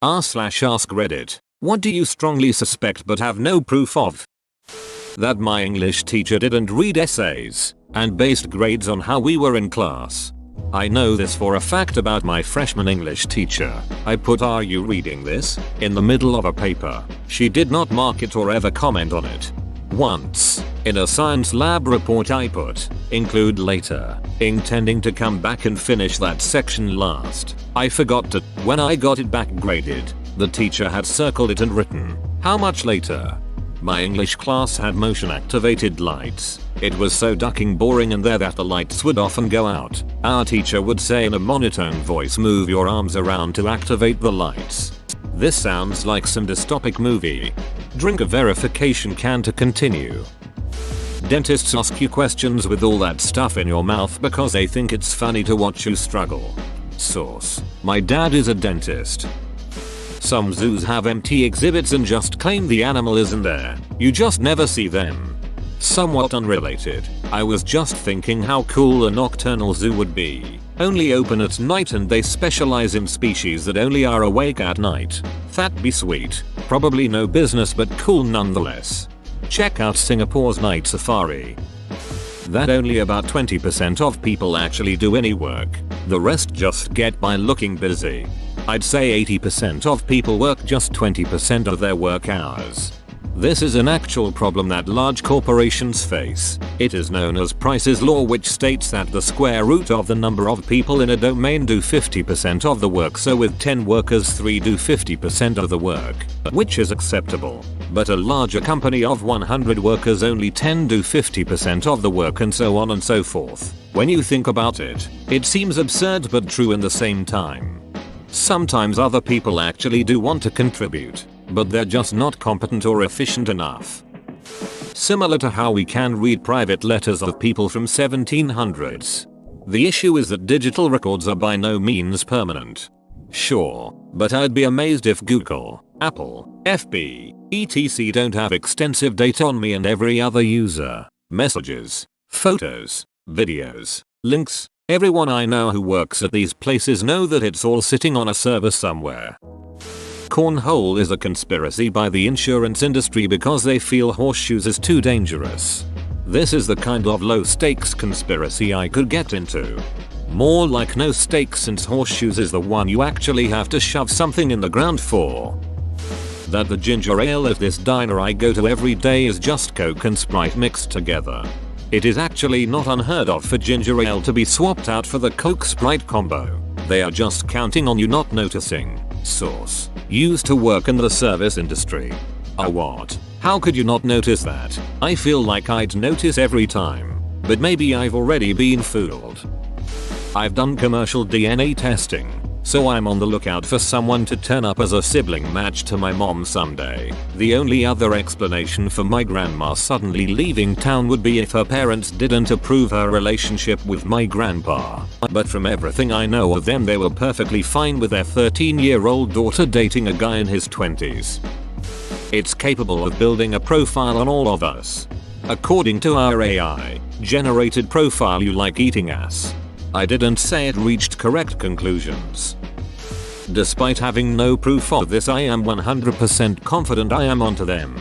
r/ask Reddit. What do you strongly suspect but have no proof of? That my English teacher didn't read essays and based grades on how we were in class. I know this for a fact about my freshman English teacher. I put "Are you reading this?" in the middle of a paper. She did not mark it or ever comment on it. Once, in a science lab report I put "include later," intending to come back and finish that section last. I forgot to. When I got it back graded, the teacher had circled it and written, "How much later?" My English class had motion activated lights. It was so ducking boring in there that the lights would often go out. Our teacher would say in a monotone voice, "Move your arms around to activate the lights." This sounds like some dystopic movie. Drink a verification can to continue. Dentists ask you questions with all that stuff in your mouth because they think it's funny to watch you struggle. Source: my dad is a dentist. Some zoos have empty exhibits and just claim the animal isn't there. You just never see them. Somewhat unrelated, I was just thinking how cool a nocturnal zoo would be. Only open at night and they specialize in species that only are awake at night. That'd be sweet. Probably no business but cool nonetheless. Check out Singapore's night safari. That only about 20% of people actually do any work. The rest just get by looking busy. I'd say 80% of people work just 20% of their work hours. This is an actual problem that large corporations face. It is known as Price's Law, which states that the square root of the number of people in a domain do 50% of the work, so with 10 workers 3 do 50% of the work, which is acceptable. But a larger company of 100 workers only 10 do 50% of the work, and so on and so forth. When you think about it, it seems absurd but true in the same time. Sometimes other people actually do want to contribute, but they're just not competent or efficient enough. Similar to how we can read private letters of people from 1700s. The issue is that digital records are by no means permanent. Sure, but I'd be amazed if Google, Apple, FB, etc. don't have extensive data on me and every other user. Messages, photos, videos, links. Everyone I know who works at these places know that it's all sitting on a server somewhere. Cornhole is a conspiracy by the insurance industry because they feel horseshoes is too dangerous. This is the kind of low stakes conspiracy I could get into. More like no stakes, since horseshoes is the one you actually have to shove something in the ground for. That the ginger ale at this diner I go to every day is just Coke and Sprite mixed together. It is actually not unheard of for ginger ale to be swapped out for the Coke Sprite combo. They are just counting on you not noticing. Source: used to work in the service industry. Oh what? How could you not notice that? I feel like I'd notice every time. But maybe I've already been fooled. I've done commercial DNA testing, so I'm on the lookout for someone to turn up as a sibling match to my mom someday. The only other explanation for my grandma suddenly leaving town would be if her parents didn't approve her relationship with my grandpa. But from everything I know of them, they were perfectly fine with their 13-year-old daughter dating a guy in his 20s. It's capable of building a profile on all of us. According to our AI generated profile, you like eating ass. I didn't say it reached correct conclusions. Despite having no proof of this, I am 100% confident I am onto them.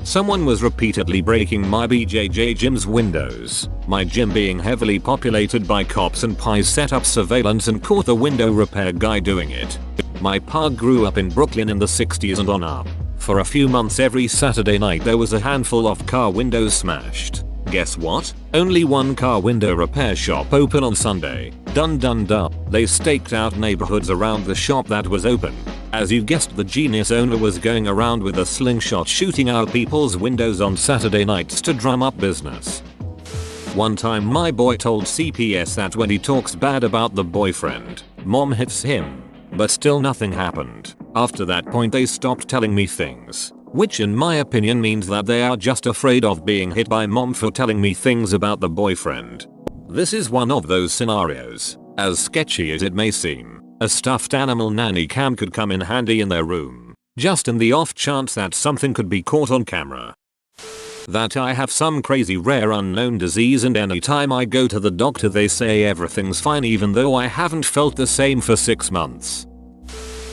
Someone was repeatedly breaking my BJJ gym's windows. My gym being heavily populated by cops and pies set up surveillance and caught the window repair guy doing it. My pa grew up in Brooklyn in the 60s and on up. For a few months every Saturday night there was a handful of car windows smashed. Guess what? Only one car window repair shop open on Sunday. Dun dun dun. They staked out neighborhoods around the shop that was open. As you guessed, the genius owner was going around with a slingshot shooting out people's windows on Saturday nights to drum up business. One time my boy told CPS that when he talks bad about the boyfriend, mom hits him. But still nothing happened. After that point they stopped telling me things. Which in my opinion means that they are just afraid of being hit by mom for telling me things about the boyfriend. This is one of those scenarios. As sketchy as it may seem, a stuffed animal nanny cam could come in handy in their room. Just in the off chance that something could be caught on camera. That I have some crazy rare unknown disease, and anytime I go to the doctor they say everything's fine even though I haven't felt the same for 6 months.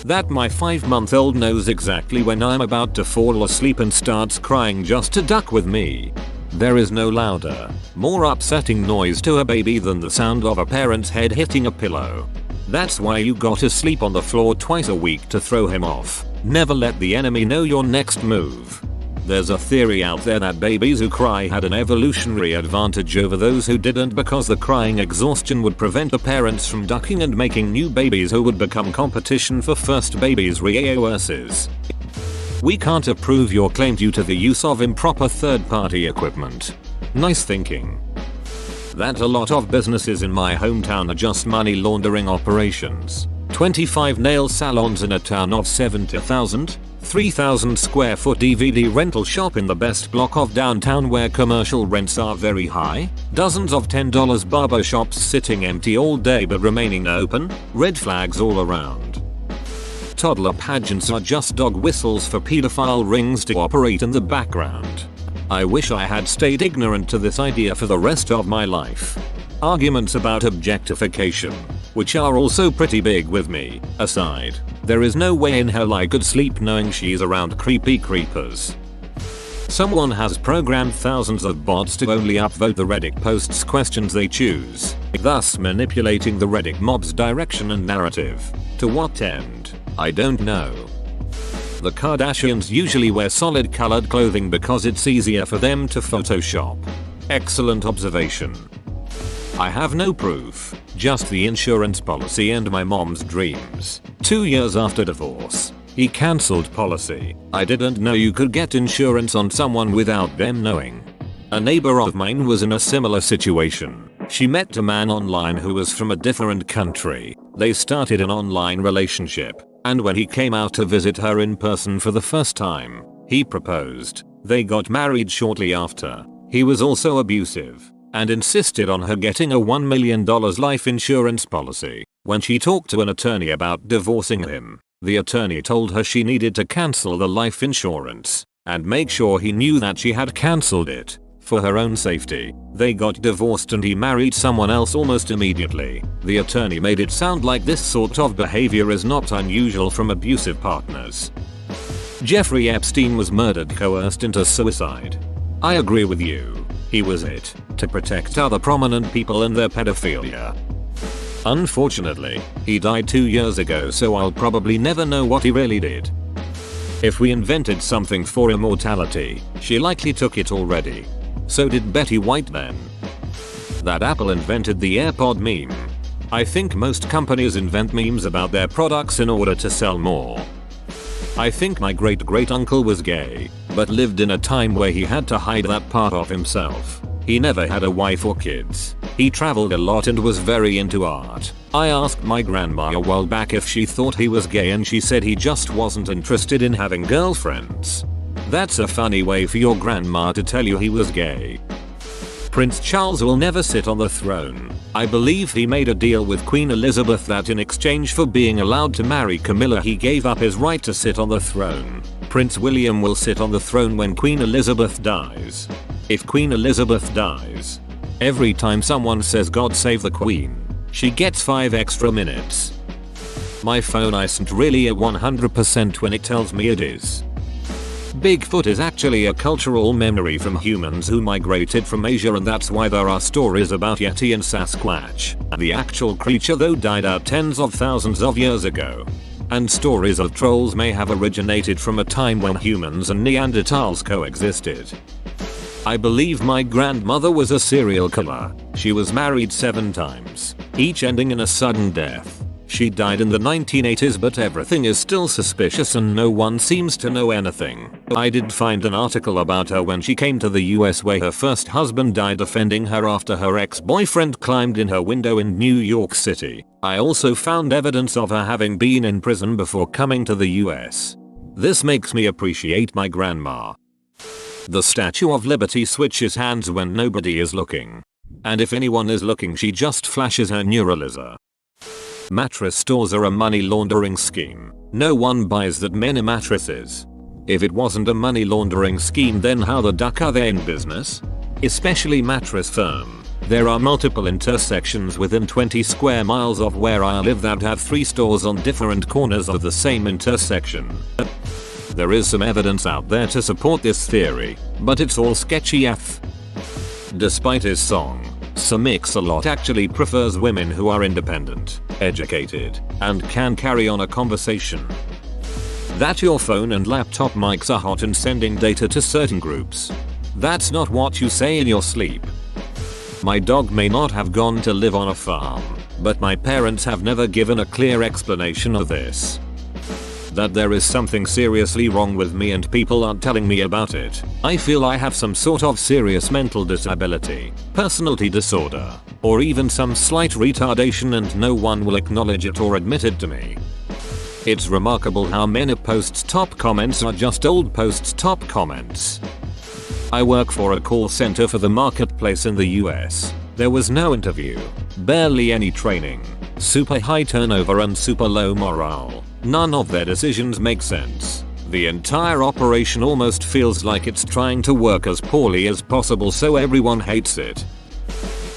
That my 5-month-old knows exactly when I'm about to fall asleep and starts crying just to duck with me. There is no louder, more upsetting noise to a baby than the sound of a parent's head hitting a pillow. That's why you gotta sleep on the floor twice a week to throw him off. Never let the enemy know your next move. There's a theory out there that babies who cry had an evolutionary advantage over those who didn't because the crying exhaustion would prevent the parents from ducking and making new babies who would become competition for first babies' resources. We can't approve your claim due to the use of improper third-party equipment. Nice thinking. That a lot of businesses in my hometown are just money laundering operations. 25 nail salons in a town of 70,000, 3,000 square foot DVD rental shop in the best block of downtown where commercial rents are very high, dozens of $10 barber shops sitting empty all day but remaining open, red flags all around. Toddler pageants are just dog whistles for pedophile rings to operate in the background. I wish I had stayed ignorant to this idea for the rest of my life. Arguments about objectification, which are also pretty big with me, aside, there is no way in hell I could sleep knowing she's around creepy creepers. Someone has programmed thousands of bots to only upvote the Reddit posts questions they choose, thus manipulating the Reddit mob's direction and narrative. To what end? I don't know. The Kardashians usually wear solid colored clothing because it's easier for them to Photoshop. Excellent observation. I have no proof, just the insurance policy and my mom's dreams. 2 years after divorce, he cancelled policy. I didn't know you could get insurance on someone without them knowing. A neighbor of mine was in a similar situation. She met a man online who was from a different country. They started an online relationship, and when he came out to visit her in person for the first time, he proposed. They got married shortly after. He was also abusive and insisted on her getting a $1 million life insurance policy. When she talked to an attorney about divorcing him, the attorney told her she needed to cancel the life insurance and make sure he knew that she had cancelled it for her own safety. They got divorced and he married someone else almost immediately. The attorney made it sound like this sort of behavior is not unusual from abusive partners. Jeffrey Epstein was murdered coerced into suicide. I agree with you. He was it, to protect other prominent people and their pedophilia. Unfortunately, he died 2 years ago, so I'll probably never know what he really did. If we invented something for immortality, she likely took it already. So did Betty White then. That Apple invented the AirPod meme. I think most companies invent memes about their products in order to sell more. I think my great-great-uncle was gay, but lived in a time where he had to hide that part of himself. He never had a wife or kids. He traveled a lot and was very into art. I asked my grandma a while back if she thought he was gay and she said he just wasn't interested in having girlfriends. That's a funny way for your grandma to tell you he was gay. Prince Charles will never sit on the throne. I believe he made a deal with Queen Elizabeth that in exchange for being allowed to marry Camilla he gave up his right to sit on the throne. Prince William will sit on the throne when Queen Elizabeth dies. If Queen Elizabeth dies, every time someone says God save the Queen, she gets 5 extra minutes. My phone isn't really at 100% when it tells me it is. Bigfoot is actually a cultural memory from humans who migrated from Asia, and that's why there are stories about Yeti and Sasquatch. The actual creature though died out tens of thousands of years ago. And stories of trolls may have originated from a time when humans and Neanderthals coexisted. I believe my grandmother was a serial killer. She was married 7 times, each ending in a sudden death. She died in the 1980s, but everything is still suspicious and no one seems to know anything. I did find an article about her when she came to the US where her first husband died defending her after her ex-boyfriend climbed in her window in New York City. I also found evidence of her having been in prison before coming to the US. This makes me appreciate my grandma. The Statue of Liberty switches hands when nobody is looking. And if anyone is looking, she just flashes her Neuralizer. Mattress stores are a money laundering scheme. No one buys that many mattresses. If it wasn't a money laundering scheme, then how the duck are they in business? Especially Mattress Firm. There are multiple intersections within 20 square miles of where I live that have 3 stores on different corners of the same intersection. There is some evidence out there to support this theory, but it's all sketchy AF. Despite his song, Sir Mix-a-Lot actually prefers women who are independent, educated, and can carry on a conversation. That your phone and laptop mics are hot and sending data to certain groups. That's not what you say in your sleep. My dog may not have gone to live on a farm, but my parents have never given a clear explanation of this. That there is something seriously wrong with me and people aren't telling me about it. I feel I have some sort of serious mental disability, personality disorder, or even some slight retardation and no one will acknowledge it or admit it to me. It's remarkable how many posts' top comments are just old posts' top comments. I work for a call center for the marketplace in the US. There was no interview, barely any training, super high turnover and super low morale. None of their decisions make sense. The entire operation almost feels like it's trying to work as poorly as possible so everyone hates it.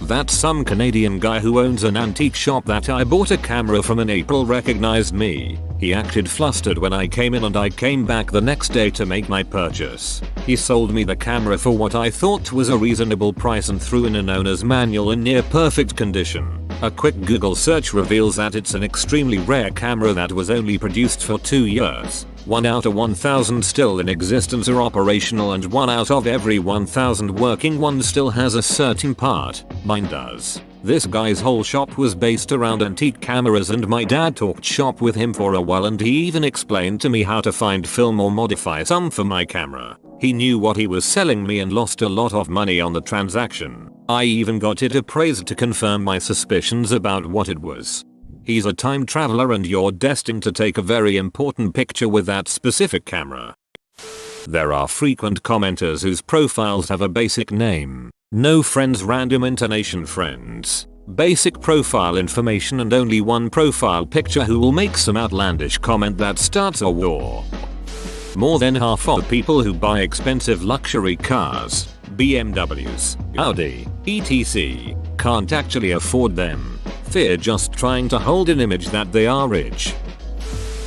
That some Canadian guy who owns an antique shop that I bought a camera from in April recognized me. He acted flustered when I came in and I came back the next day to make my purchase. He sold me the camera for what I thought was a reasonable price and threw in an owner's manual in near perfect condition. A quick Google search reveals that it's an extremely rare camera that was only produced for 2 years. 1 out of 1,000 still in existence or operational and 1 out of every 1,000 working ones still has a certain part. Mine does. This guy's whole shop was based around antique cameras and my dad talked shop with him for a while and he even explained to me how to find film or modify some for my camera. He knew what he was selling me and lost a lot of money on the transaction. I even got it appraised to confirm my suspicions about what it was. He's a time traveler and you're destined to take a very important picture with that specific camera. There are frequent commenters whose profiles have a basic name, no friends, random intonation friends, basic profile information and only one profile picture who will make some outlandish comment that starts a war. More than half of people who buy expensive luxury cars, BMWs, Audi, etc., can't actually afford them. They're just trying to hold an image that they are rich.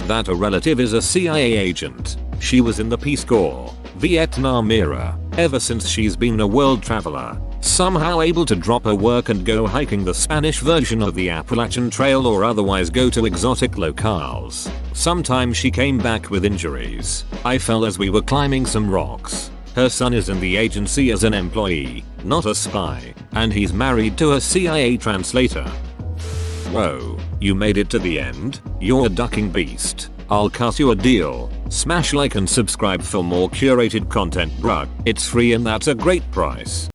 That a relative is a CIA agent. She was in the Peace Corps, Vietnam era, ever since she's been a world traveler, somehow able to drop her work and go hiking the Spanish version of the Appalachian Trail or otherwise go to exotic locales. Sometimes she came back with injuries. I fell as we were climbing some rocks. Her son is in the agency as an employee, not a spy, and he's married to a CIA translator. Whoa, you made it to the end? You're a ducking beast. I'll cut you a deal. Smash like and subscribe for more curated content, bruh. It's free and that's a great price.